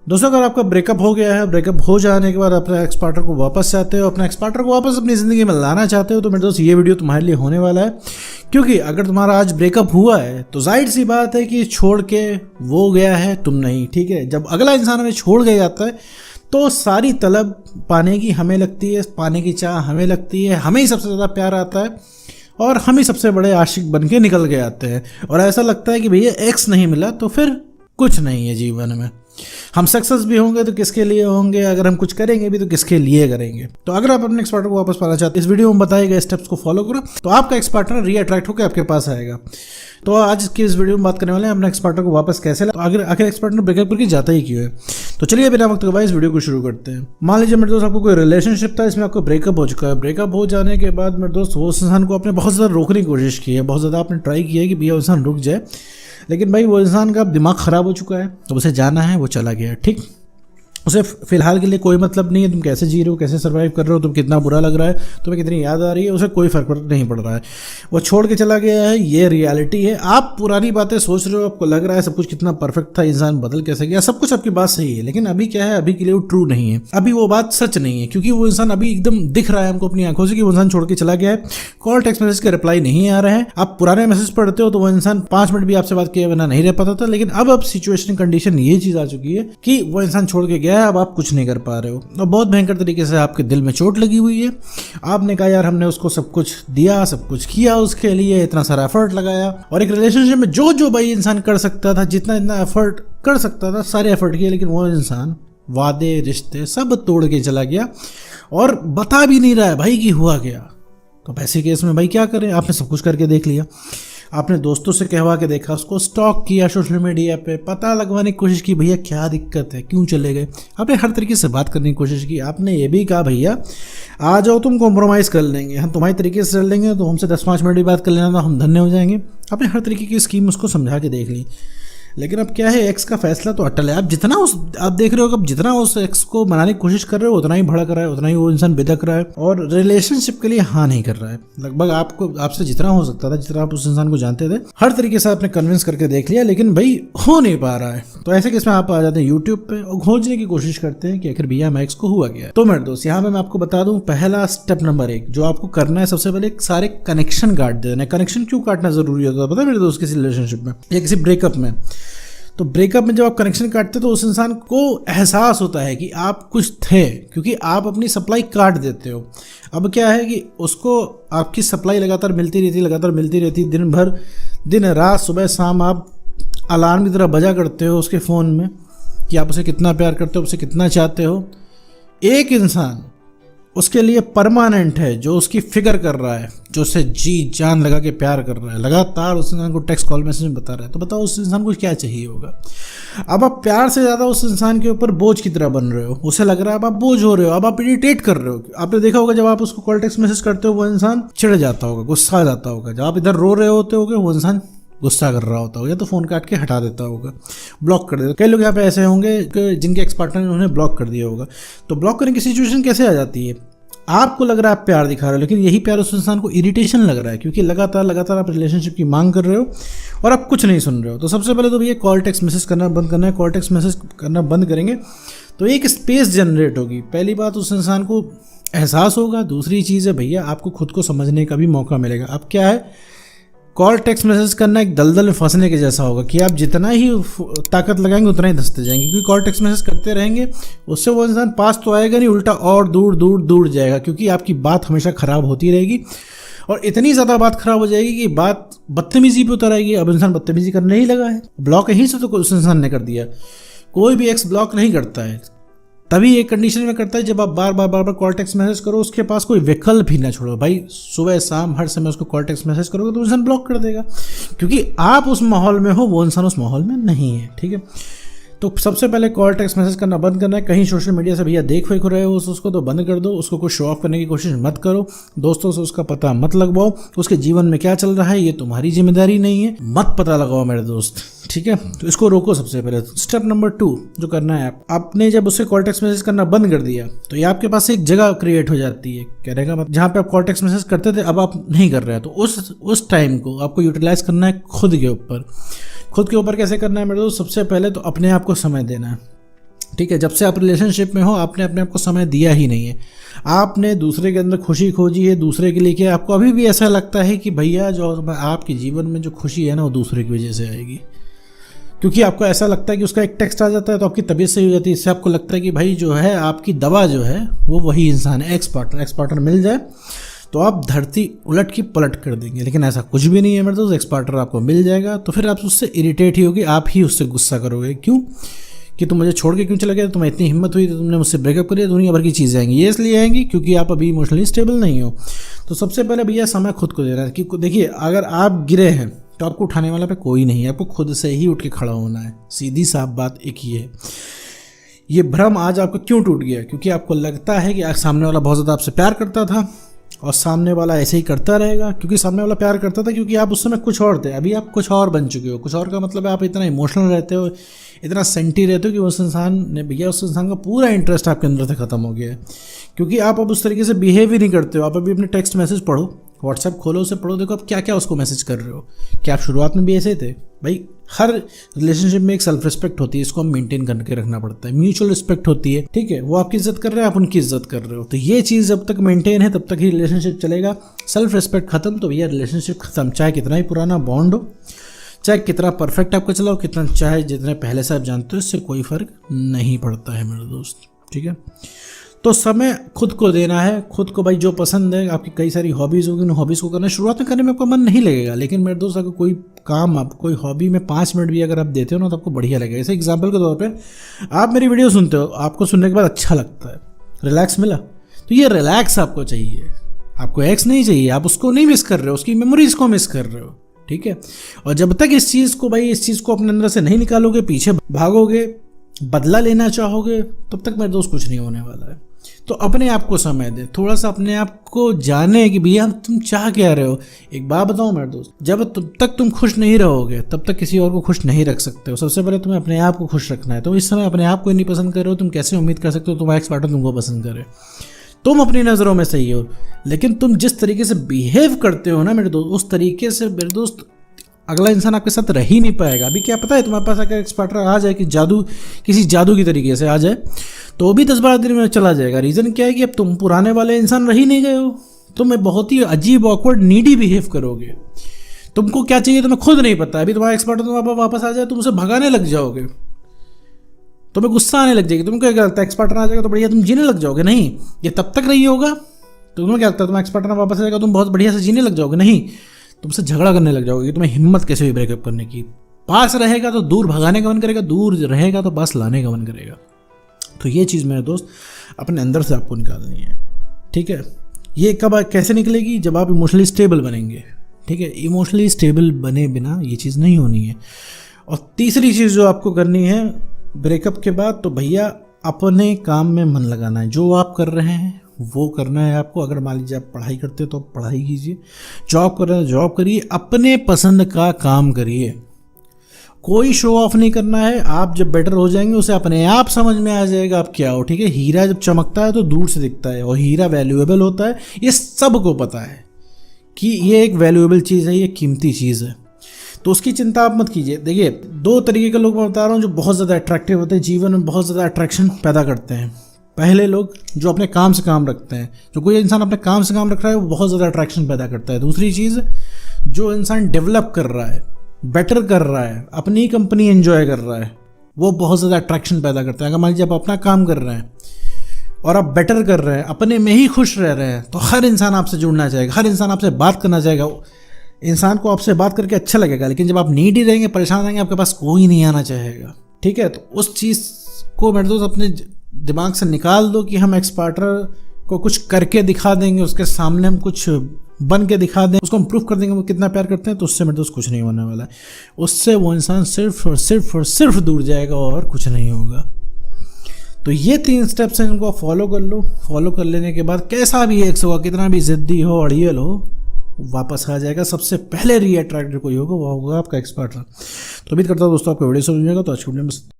दोस्तों, अगर आपका ब्रेकअप हो गया है, ब्रेकअप हो जाने के बाद अपने एक्स पार्टनर को वापस चाहते हो, अपने एक्स पार्टनर को वापस अपनी ज़िंदगी में लाना चाहते हो, तो मेरे दोस्त ये वीडियो तुम्हारे लिए होने वाला है। क्योंकि अगर तुम्हारा आज ब्रेकअप हुआ है तो जाहिर सी बात है कि छोड़ के वो गया है, तुम नहीं। ठीक है, जब अगला इंसान हमें छोड़ के जाता है तो सारी तलब पाने की हमें लगती है, पाने की चाह हमें लगती है, हमें ही सबसे ज़्यादा प्यार आता है और हम ही सबसे बड़े आशिक बन के निकल के आते हैं। और ऐसा लगता है कि भैया एक्स नहीं मिला तो फिर कुछ नहीं है जीवन में। हम सक्सेस भी होंगे तो किसके लिए होंगे, अगर हम कुछ करेंगे भी तो किसके लिए करेंगे। तो अगर आप अपने एक्स पार्टनर को वापस पाना चाहते हैं, इस वीडियो में बताए गए स्टेप्स को फॉलो करो तो आपका एक्स पार्टनर रीअट्रैक्ट होकर आपके पास आएगा। तो आज की इस वीडियो में बात करने वाले हैं अपने एक्स पार्टनर को वापस कैसे ला, तो आखिर एक्स पार्टनर ब्रेकअप करके जाता ही क्यों है। तो चलिए बिना वक्त गवाए इस वीडियो को शुरू करते हैं। मान लीजिए मेरे दोस्त, आपको कोई रिलेशनशिप था, इसमें आपको ब्रेकअप हो चुका है। ब्रेकअप हो जाने के बाद मेरे दोस्त वो इंसान को आपने बहुत ज़्यादा रोकने की कोशिश की है, बहुत ज़्यादा आपने ट्राई किया है कि भैया वो इंसान रुक जाए, लेकिन भाई वो इंसान का दिमाग ख़राब हो चुका है, तो उसे जाना है, वो चला गया। ठीक, उसे फिलहाल के लिए कोई मतलब नहीं है तुम कैसे जी रहे हो, कैसे सर्वाइव कर रहे हो, तुम कितना बुरा लग रहा है, तुम्हें कितनी याद आ रही है, उसे कोई फर्क नहीं पड़ रहा है। वो छोड़ के चला गया है, ये रियलिटी है। आप पुरानी बातें सोच रहे हो, आपको लग रहा है सब कुछ कितना परफेक्ट था, इंसान बदल कैसे गया, सब कुछ आपकी बात सही है, लेकिन अभी क्या है, अभी के लिए वो ट्रू नहीं है, अभी वो बात सच नहीं है। क्योंकि वो इंसान अभी एकदम दिख रहा है हमको अपनी आंखों से कि वो इंसान छोड़ के चला गया है। कॉल टेक्स्ट मैसेज के रिप्लाई नहीं आ रहे हैं। आप पुराने मैसेज पढ़ते हो तो वो इंसान 5 मिनट भी आपसे बात किए बिना नहीं रह पाता था, लेकिन अब सिचुएशन कंडीशन ये चीज़ आ चुकी है कि वो इंसान छोड़ के गया है, अब आप कुछ नहीं कर पा रहे हो और बहुत भयंकर तरीके से आपके दिल में चोट लगी हुई है। आपने कहा यार हमने उसको सब कुछ दिया, सब कुछ किया उसके लिए, इतना सारा एफर्ट लगाया, और एक रिलेशनशिप में जो भाई इंसान कर सकता था, जितना एफर्ट कर सकता था, सारे एफर्ट किए, लेकिन वो इंसान वादे रिश्ते सब तोड़ के चला गया और बता भी नहीं रहा है भाई कि हुआ क्या। तो ऐसे केस में भाई क्या करें, आपने सब कुछ करके देख लिया, आपने दोस्तों से कहवा के देखा, उसको स्टॉक किया सोशल मीडिया पे, पता लगवाने की कोशिश की भैया क्या दिक्कत है, क्यों चले गए, आपने हर तरीके से बात करने की कोशिश की। आपने ये भी कहा भैया आ जाओ तुम कॉम्प्रोमाइज़ कर लेंगे, हम तुम्हारी तरीके से चल लेंगे, तो हमसे 10-5 मिनट भी बात कर लेना तो हम धन्य हो जाएंगे। आपने हर तरीके की स्कीम उसको समझा के देख ली, लेकिन अब क्या है, एक्स का फैसला तो अटल है। आप देख रहे हो कि अब जितना उस एक्स को मनाने की कोशिश कर रहे हो उतना ही भड़क रहा है, उतना ही वो इंसान बिदक रहा है और रिलेशनशिप के लिए हाँ नहीं कर रहा है। लगभग आपसे जितना हो सकता था, जितना आप उस इंसान को जानते थे, हर तरीके से आपने कन्विंस करके देख लिया, लेकिन भाई हो नहीं पा रहा है। तो ऐसे केस में आप आ जाते हैं यूट्यूब पे और खोजने की कोशिश करते हैं कि आखिर भैया हम एक्स को हुआ गया। तो मेरे दोस्त, यहाँ पे मैं आपको बता दूं, पहला स्टेप नंबर 1 जो आपको करना है, सबसे पहले सारे कनेक्शन काट देना है। कनेक्शन क्यों काटना जरूरी होता है पता है मेरे दोस्त, किसी रिलेशनशिप में या किसी ब्रेकअप में। तो ब्रेकअप में जब आप कनेक्शन काटते तो उस इंसान को एहसास होता है कि आप कुछ थे, क्योंकि आप अपनी सप्लाई काट देते हो। अब क्या है कि उसको आपकी सप्लाई लगातार मिलती रहती, दिन भर, दिन रात, सुबह शाम आप अलार्म की तरह बजा करते हो उसके फ़ोन में कि आप उसे कितना प्यार करते हो, उसे कितना चाहते हो। एक इंसान उसके लिए परमानेंट है, जो उसकी फिक्र कर रहा है, जो उसे जी जान लगा के प्यार कर रहा है, लगातार उस इंसान को टेक्स्ट कॉल मैसेज में बता रहा है। तो बताओ उस इंसान को क्या चाहिए होगा। अब आप प्यार से ज़्यादा उस इंसान के ऊपर बोझ की तरह बन रहे हो, उसे लग रहा है अब आप बोझ हो रहे हो, अब आप इरिटेट कर रहे हो। आपने देखा होगा जब आप उसको कॉल टेक्स्ट मैसेज करते हो वो इंसान चिढ़ जाता होगा, गुस्सा आ जाता होगा। जब आप इधर रो रहे होते होगे वो इंसान गुस्सा कर रहा होता होगा, या तो फ़ोन काट के हटा देता होगा, ब्लॉक कर देता। कई लोग यहाँ पे ऐसे होंगे कि जिनके एक्स पार्टनर ने उन्हें ब्लॉक कर दिया होगा। तो ब्लॉक करने की सिचुएशन कैसे आ जाती है, आपको लग रहा है आप प्यार दिखा रहे हो, लेकिन यही प्यार उस इंसान को इरिटेशन लग रहा है, क्योंकि लगातार आप रिलेशनशिप की मांग कर रहे हो और आप कुछ नहीं सुन रहे हो। तो सबसे पहले तो भैया कॉल टेक्स्ट मैसेज करना बंद करना है। कॉल टेक्स्ट मैसेज करना बंद करेंगे तो एक स्पेस जनरेट होगी। पहली बात, उस इंसान को एहसास होगा। दूसरी चीज़ है भैया आपको खुद को समझने का भी मौका मिलेगा। अब क्या है, कॉल टेक्स्ट मैसेज करना एक दलदल में फंसने के जैसा होगा कि आप जितना ही ताकत लगाएंगे उतना ही धंसते जाएंगे, क्योंकि कॉल टेक्स्ट मैसेज करते रहेंगे, उससे वो इंसान पास तो आएगा नहीं, उल्टा और दूर जाएगा, क्योंकि आपकी बात हमेशा ख़राब होती रहेगी और इतनी ज़्यादा बात ख़राब हो जाएगी कि बात बदतमीजी पे उतर आएगी। अब इंसान बदतमीजी करने ही लगा है, ब्लॉक यहीं से तो उस इंसान ने कर दिया। कोई भी एक्स ब्लॉक नहीं करता है, तभी एक कंडीशन में करता है जब आप बार कॉल टेक्स्ट मैसेज करो, उसके पास कोई विकल्प ही ना छोड़ो। भाई सुबह शाम हर समय उसको कॉल टेक्स्ट मैसेज करोगे तो इंसान ब्लॉक कर देगा, क्योंकि आप उस माहौल में हो, वो इंसान उस माहौल में नहीं है। ठीक है, तो सबसे पहले कॉल टेक्स्ट मैसेज करना बंद करना है। कहीं सोशल मीडिया से भैया देख रहे हो उसको तो बंद कर दो। उसको कोई शो ऑफ करने की कोशिश मत करो, दोस्तों से उसका पता मत लगवाओ, उसके जीवन में क्या चल रहा है ये तुम्हारी जिम्मेदारी नहीं है, मत पता लगाओ मेरे दोस्त। ठीक है, तो इसको रोको सबसे पहले। स्टेप नंबर 2 जो करना है, आपने जब उससे कॉल टेक्स्ट मैसेज करना बंद कर दिया तो ये आपके पास एक जगह क्रिएट हो जाती है, कहने का मतलब जहाँ पे आप कॉल टेक्स्ट मैसेज करते थे अब आप नहीं कर रहे हैं, तो उस टाइम को आपको यूटिलाइज करना है खुद के ऊपर। कैसे करना है मेरे दोस्त, सबसे पहले तो अपने आप को समय देना है। ठीक है, जब से आप रिलेशनशिप में हो आपने अपने आप को समय दिया ही नहीं है, आपने दूसरे के अंदर खुशी खोजी है, दूसरे के लिए किया। आपको अभी भी ऐसा लगता है कि भैया जो आपके जीवन में जो खुशी है ना वो दूसरे की वजह से आएगी, क्योंकि आपको ऐसा लगता है कि उसका एक टेक्स्ट आ जाता है तो आपकी तबीयत सही हो जाती है। इससे आपको लगता है कि भाई जो है आपकी दवा जो है वो वही इंसान है, एक्स पार्टनर मिल जाए तो आप धरती उलट की पलट कर देंगे। लेकिन ऐसा कुछ भी नहीं है मेरे दोस्त, एक्स पार्टनर आपको मिल जाएगा तो फिर आप उससे इरिटेट ही होगी, आप ही उससे गुस्सा करोगे। क्यों कि तुम मुझे छोड़ के क्यों चले गए, तुम्हें इतनी हिम्मत हुई तो तुमने मुझसे ब्रेकअप कर दिया। दुनिया भर की चीज़ें आएंगी, ये इसलिए आएंगी क्योंकि आप अभी इमोशनली स्टेबल नहीं हो। तो सबसे पहले भैया समय खुद को देना है कि देखिए अगर आप गिरे हैं तो आपको उठाने वाला पे कोई नहीं है, आपको खुद से ही उठ के खड़ा होना है। सीधी साफ बात एक ही है। ये भ्रम आज आपको क्यों टूट गया, क्योंकि आपको लगता है कि सामने वाला बहुत ज़्यादा आपसे प्यार करता था और सामने वाला ऐसे ही करता रहेगा। क्योंकि सामने वाला प्यार करता था क्योंकि आप उस समय कुछ और थे, अभी आप कुछ और बन चुके हो। कुछ और का मतलब है आप इतना इमोशनल रहते हो, इतना सेंटी रहते हो कि उस इंसान ने भैया उस इंसान का पूरा इंटरेस्ट आपके अंदर से ख़त्म हो गया है। क्योंकि आप अब उस तरीके से बिहेव ही नहीं करते हो। आप अभी अपने टेक्स्ट मैसेज पढ़ो, व्हाट्सएप खोलो, उसे पढ़ो, देखो आप क्या क्या उसको मैसेज कर रहे हो। क्या आप शुरुआत में भी ऐसे थे? भाई हर रिलेशनशिप में एक सेल्फ रिस्पेक्ट होती है, इसको हम मेंटेन करके रखना पड़ता है। म्यूचुअल रिस्पेक्ट होती है, ठीक है, वो आपकी इज्जत कर रहे हैं, आप उनकी इज्जत कर रहे हो। तो ये चीज़ जब तक मेंटेन है तब तक ही रिलेशनशिप चलेगा। सेल्फ रिस्पेक्ट खत्म तो भैया रिलेशनशिप खत्म, चाहे कितना ही पुराना बॉन्ड हो, चाहे कितना परफेक्ट आपका चला हो, कितना चाहे जितने पहले से आप जानते हो, इससे कोई फर्क नहीं पड़ता है मेरे दोस्त। ठीक है, तो समय खुद को देना है। खुद को भाई जो पसंद है, आपकी कई सारी हॉबीज़ होगी, उन हॉबीज़ को करना। शुरुआत में करने में आपका मन नहीं लगेगा, लेकिन मेरे दोस्त अगर कोई काम आप कोई हॉबी में 5 मिनट भी अगर आप देते हो ना तो आपको बढ़िया लगेगा। जैसे एग्जांपल के तौर पे आप मेरी वीडियो सुनते हो, आपको सुनने के बाद अच्छा लगता है, रिलैक्स मिला, तो ये रिलैक्स आपको चाहिए, आपको एक्स नहीं चाहिए। आप उसको नहीं मिस कर रहे हो, उसकी मेमोरीज को मिस कर रहे हो। ठीक है, और जब तक इस चीज़ को अपने अंदर से नहीं निकालोगे, पीछे भागोगे, बदला लेना चाहोगे, तब तक मेरे दोस्त कुछ नहीं होने वाला है। तो अपने आप को समय दे, थोड़ा सा अपने आप को जाने कि भैया तुम चाह क्या रहे हो। एक बात बताओ मेरे दोस्त, जब तक तुम खुश नहीं रहोगे तब तक किसी और को खुश नहीं रख सकते हो। सबसे पहले तुम्हें अपने आप को खुश रखना है। तो इस समय अपने आप को नहीं पसंद कर रहे हो, तुम कैसे उम्मीद कर सकते हो तुम्हारा एक्स पार्टनर तुमको पसंद करे। तुम अपनी नज़रों में सही हो, लेकिन तुम जिस तरीके से बिहेव करते हो ना मेरे दोस्त, उस तरीके से मेरे दोस्त अगला इंसान आपके साथ रह ही नहीं पाएगा। अभी क्या पता है, तुम्हारे पास अगर एक्स पार्टनर आ जाए कि किसी जादू की तरीके से आ जाए तो भी 10-12 दिन में चला जाएगा। रीज़न क्या है कि अब तुम पुराने वाले इंसान रह ही नहीं गए हो, तुम बहुत ही अजीब, ऑकवर्ड, नीडी बिहेव करोगे। तुमको क्या चाहिए तुम्हें खुद नहीं पता। अभी तुम्हारा एक्स पार्टनर वापस आ जाए, तुम उसे भगाने लग जाओगे, तुम्हें गुस्सा आने लग जाएगी। तुमको क्या लगता है एक्स पार्टनर आ जाएगा तो बढ़िया तुम जीने लग जाओगे? नहीं, ये तब तक नहीं होगा। तो तुम्हें क्या लगता है तुम्हारा एक्स पार्टनर वापस आ जाएगा तुम बहुत बढ़िया से जीने लग जाओगे? नहीं, तुमसे झगड़ा करने लग जाओगे। तुम्हें हिम्मत कैसे हुई ब्रेकअप करने की। पास रहेगा तो दूर भगाने का मन करेगा, दूर रहेगा तो पास लाने का मन करेगा। तो ये चीज़ मेरे दोस्त अपने अंदर से आपको निकालनी है। ठीक है, ये कब कैसे निकलेगी? जब आप इमोशनली स्टेबल बनेंगे। ठीक है, इमोशनली स्टेबल बने बिना ये चीज़ नहीं होनी है। और तीसरी चीज़ जो आपको करनी है ब्रेकअप के बाद, तो भैया अपने काम में मन लगाना है। जो आप कर रहे हैं वो करना है आपको। अगर मान लीजिए आप पढ़ाई करते हो तो पढ़ाई कीजिए, जॉब कर रहे हैं जॉब करिए, अपने पसंद का काम करिए। कोई शो ऑफ नहीं करना है। आप जब बेटर हो जाएंगे उसे अपने आप समझ में आ जाएगा आप क्या हो। ठीक है, हीरा जब चमकता है तो दूर से दिखता है, और हीरा वैल्यूएबल होता है, ये सबको पता है कि ये एक वैल्यूएबल चीज़ है, ये कीमती चीज़ है। तो उसकी चिंता आप मत कीजिए। देखिए, 2 तरीके के लोग मैं बता रहा हूँ जो बहुत ज़्यादा अट्रैक्टिव होते हैं, जीवन में बहुत ज़्यादा अट्रैक्शन पैदा करते हैं। पहले लोग जो अपने काम से काम रखते हैं, जो कोई इंसान अपने काम से काम रख रहा है वो बहुत ज़्यादा अट्रैक्शन पैदा करता है। दूसरी चीज़, जो इंसान डेवलप कर रहा है, बेटर कर रहा है, अपनी कंपनी एंजॉय कर रहा है, वो बहुत ज़्यादा अट्रैक्शन पैदा करता है। अगर मान लीजिए आप अपना काम कर रहे हैं और आप बेटर कर रहे हैं, अपने में ही खुश रह रहे हैं, तो हर इंसान आपसे जुड़ना चाहेगा, हर इंसान आपसे बात करना चाहेगा। इंसान को आपसे बात करके अच्छा लगेगा। लेकिन जब आप नीडी रहेंगे, परेशान रहेंगे, आपके पास कोई नहीं आना चाहेगा। ठीक है, तो उस चीज़ को मेरे दोस्त अपने दिमाग से निकाल दो कि हम एक्स पार्टनर को कुछ करके दिखा देंगे, उसके सामने हम कुछ बन के दिखा दें, उसको हम प्रूफ कर देंगे वो कितना प्यार करते हैं। तो उससे मेरे दोस्त कुछ नहीं होने वाला है। उससे वो इंसान सिर्फ और सिर्फ और सिर्फ दूर जाएगा और कुछ नहीं होगा। तो ये 3 स्टेप्स हैं, इनको फॉलो कर लो। फॉलो कर लेने के बाद कैसा भी एक्स होगा, कितना भी जिद्दी हो, अड़ियल हो, वापस आ जाएगा। सबसे पहले रीअट्रैक्टेड कोई होगा वो होगा आपका एक्स पार्टनर। तो उम्मीद करता हूँ दोस्तों आपको वीडियो समझ में आएगा। तो आज की वीडियो में